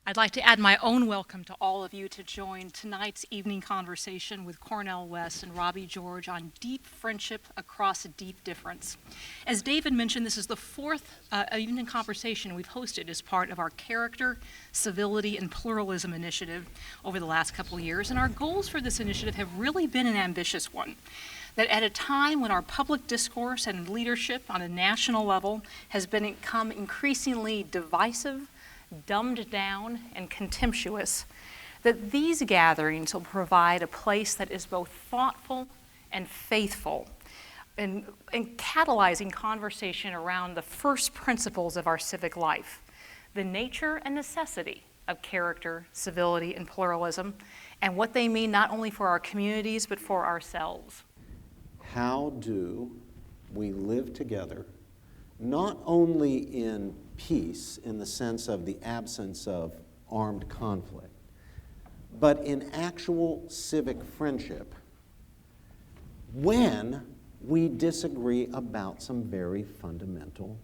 I'd like to add my own welcome to all of you to join tonight's evening conversation with Cornel West and Robbie George on deep friendship across a deep difference. As David mentioned, this is the fourth evening conversation we've hosted as part of our Character, Civility, and Pluralism initiative over the last couple of years, and our goals for this initiative have really been an ambitious one. That at a time when our public discourse and leadership on a national level has become increasingly divisive, dumbed down, and contemptuous, that these gatherings will provide a place that is both thoughtful and faithful and catalyzing conversation around the first principles of our civic life, the nature and necessity of character, civility, and pluralism, and what they mean not only for our communities but for ourselves. How do we live together, not only in peace in the sense of the absence of armed conflict, but in actual civic friendship when we disagree about some very fundamental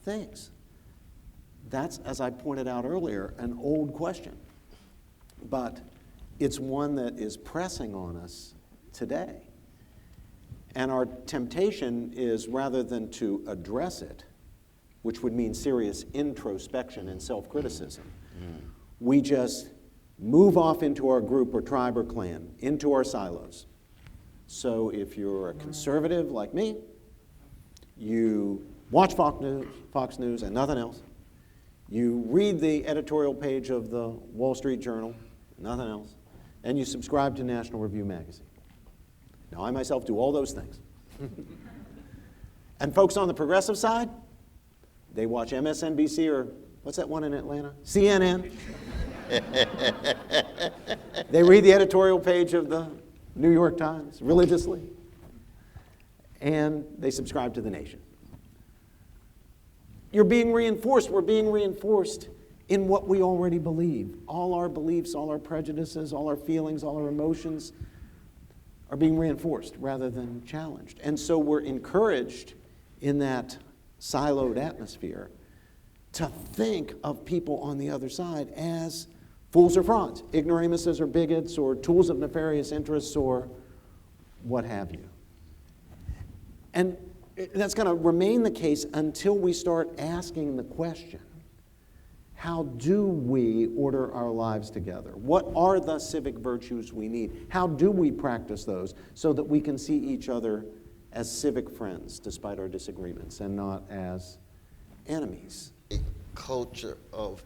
things? That's, as I pointed out earlier, an old question, but it's one that is pressing on us today. And our temptation is, rather than to address it, which would mean serious introspection and self-criticism, we just move off into our group or tribe or clan, into our silos. So if you're a conservative like me, you watch Fox News and nothing else. You read the editorial page of the Wall Street Journal, nothing else. And you subscribe to National Review magazine. Now, I myself do all those things. And folks on the progressive side, they watch MSNBC or what's that one in Atlanta? CNN. They read the editorial page of the New York Times religiously. And they subscribe to The Nation. You're being reinforced. We're being reinforced in what we already believe. All our beliefs, all our prejudices, all our feelings, all our emotions are being reinforced rather than challenged. And so we're encouraged in that siloed atmosphere to think of people on the other side as fools or frauds, ignoramuses or bigots or tools of nefarious interests or what have you. And that's going to remain the case until we start asking the question, how do we order our lives together? What are the civic virtues we need? How do we practice those so that we can see each other as civic friends despite our disagreements and not as enemies? A culture of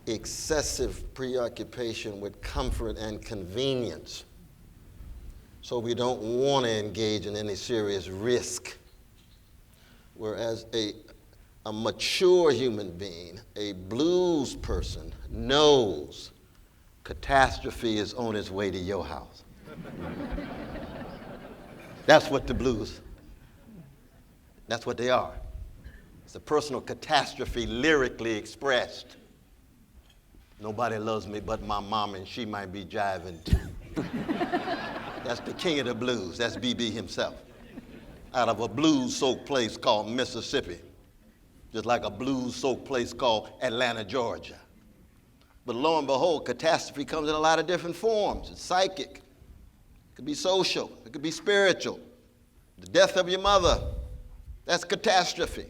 excessive preoccupation with comfort and convenience. So we don't want to engage in any serious risk. Whereas a mature human being, a blues person, knows catastrophe is on its way to your house. That's what the blues, that's what they are. It's a personal catastrophe lyrically expressed. Nobody loves me but my mom, and she might be jiving too. That's the king of the blues. That's B.B. himself. Out of a blues-soaked place called Mississippi. Just like a blues-soaked place called Atlanta, Georgia. But lo and behold, catastrophe comes in a lot of different forms. It's psychic. It could be social. It could be spiritual. The death of your mother, that's catastrophe.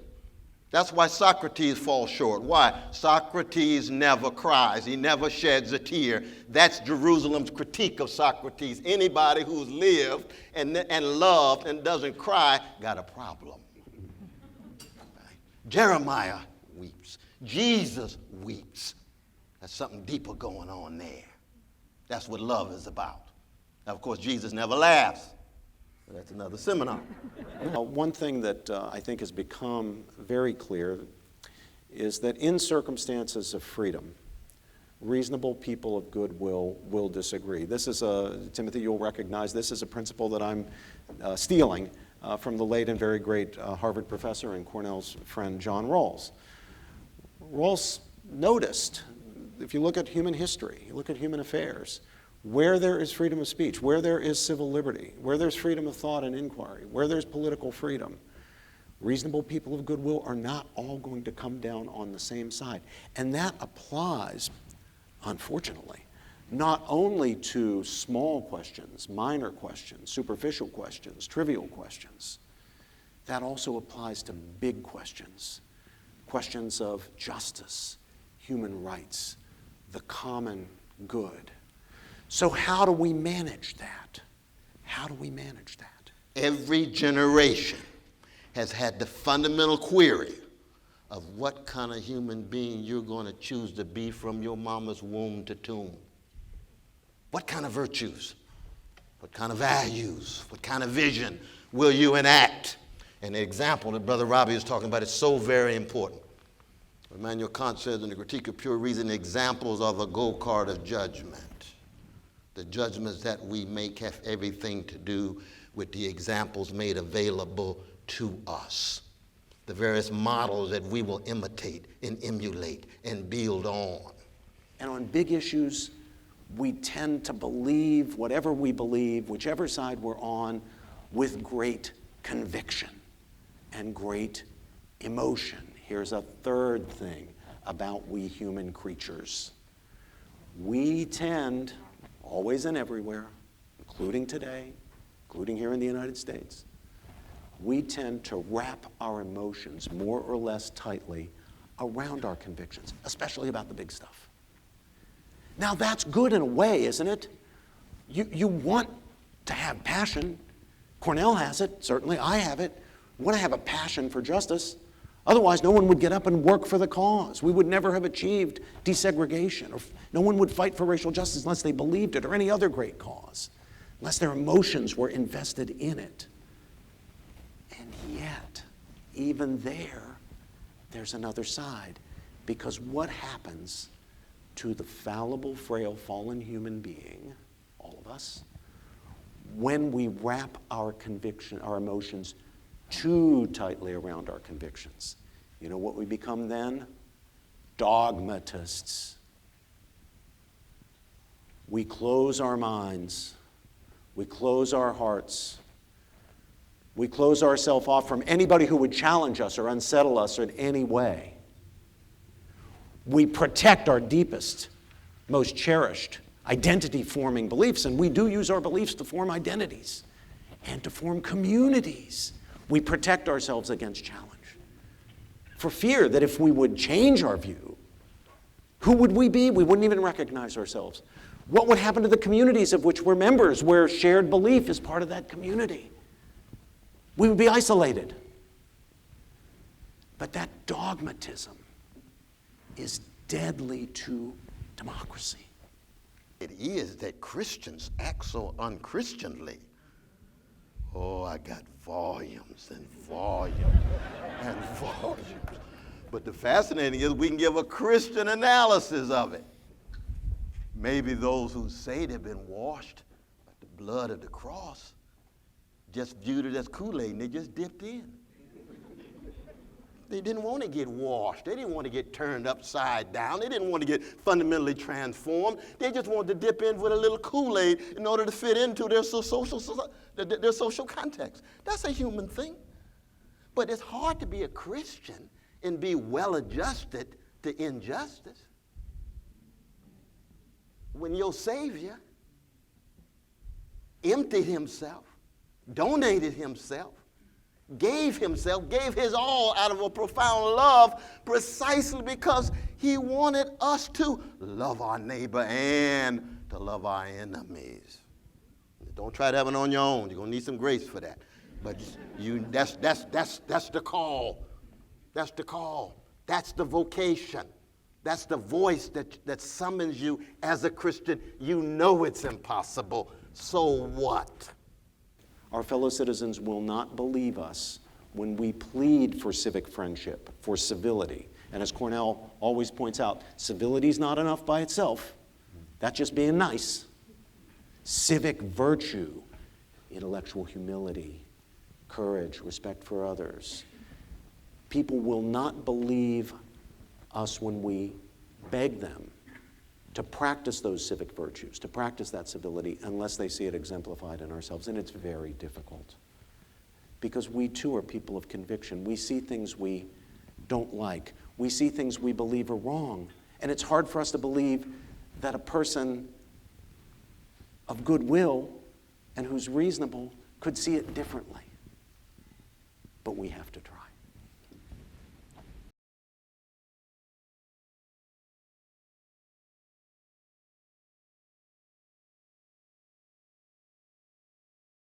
That's why Socrates falls short. Why? Socrates never cries. He never sheds a tear. That's Jerusalem's critique of Socrates. Anybody who's lived and loved and doesn't cry got a problem. Right? Jeremiah weeps. Jesus weeps. There's something deeper going on there. That's what love is about. Now, of course, Jesus never laughs. But that's another seminar. One thing that I think has become very clear is that in circumstances of freedom, reasonable people of goodwill will disagree. This is Timothy, you'll recognize this is a principle that I'm stealing from the late and very great Harvard professor and Cornel's friend John Rawls. Rawls noticed, if you look at human history, you look at human affairs, where there is freedom of speech, where there is civil liberty, where there's freedom of thought and inquiry, where there's political freedom, reasonable people of goodwill are not all going to come down on the same side. And that applies unfortunately, not only to small questions, minor questions, superficial questions, trivial questions. That also applies to big questions, questions of justice, human rights, the common good. So how do we manage that? How do we manage that? Every generation has had the fundamental query of what kind of human being you're going to choose to be from your mama's womb to tomb. What kind of virtues? What kind of values? What kind of vision will you enact? And the example that Brother Robbie is talking about is so very important. Immanuel Kant says in the Critique of Pure Reason, examples are the go-kart of judgment. The judgments that we make have everything to do with the examples made available to us. The various models that we will imitate and emulate and build on. And on big issues, we tend to believe whatever we believe, whichever side we're on, with great conviction and great emotion. Here's a third thing about we human creatures. We tend, always and everywhere, including today, including here in the United States, we tend to wrap our emotions more or less tightly around our convictions, especially about the big stuff. Now that's good in a way, isn't it? You want to have passion. Cornel has it, certainly I have it. We want to have a passion for justice. Otherwise, no one would get up and work for the cause. We would never have achieved desegregation, or no one would fight for racial justice unless they believed it, or any other great cause, unless their emotions were invested in it. And yet, even there's another side. Because what happens to the fallible, frail, fallen human being, all of us, when we wrap our emotions too tightly around our convictions? You know what we become then? Dogmatists. We close our minds. We close our hearts. We close ourselves off from anybody who would challenge us or unsettle us in any way. We protect our deepest, most cherished, identity-forming beliefs, and we do use our beliefs to form identities and to form communities. We protect ourselves against challenge for fear that if we would change our view, who would we be? We wouldn't even recognize ourselves. What would happen to the communities of which we're members, where shared belief is part of that community? We would be isolated. But that dogmatism is deadly to democracy. It is that Christians act so unchristianly. Oh, I got volumes and volumes and volumes. But the fascinating is we can give a Christian analysis of it. Maybe those who say they've been washed by the blood of the cross just viewed it as Kool-Aid and they just dipped in. They didn't want to get washed. They didn't want to get turned upside down. They didn't want to get fundamentally transformed. They just wanted to dip in with a little Kool-Aid in order to fit into their social context. That's a human thing. But it's hard to be a Christian and be well-adjusted to injustice when your Savior emptied himself, donated himself, gave his all out of a profound love, precisely because he wanted us to love our neighbor and to love our enemies. Don't try to have it on your own. You're going to need some grace for that. But that's the call. That's the call. That's the vocation. That's the voice that summons you as a Christian. You know it's impossible. So what? Our fellow citizens will not believe us when we plead for civic friendship, for civility. And as Cornel always points out, civility is not enough by itself. That's just being nice. Civic virtue, intellectual humility, courage, respect for others. People will not believe us when we beg them to practice those civic virtues, to practice that civility, unless they see it exemplified in ourselves. And it's very difficult. Because we too are people of conviction. We see things we don't like. We see things we believe are wrong. And it's hard for us to believe that a person of goodwill and who's reasonable could see it differently. But we have to try.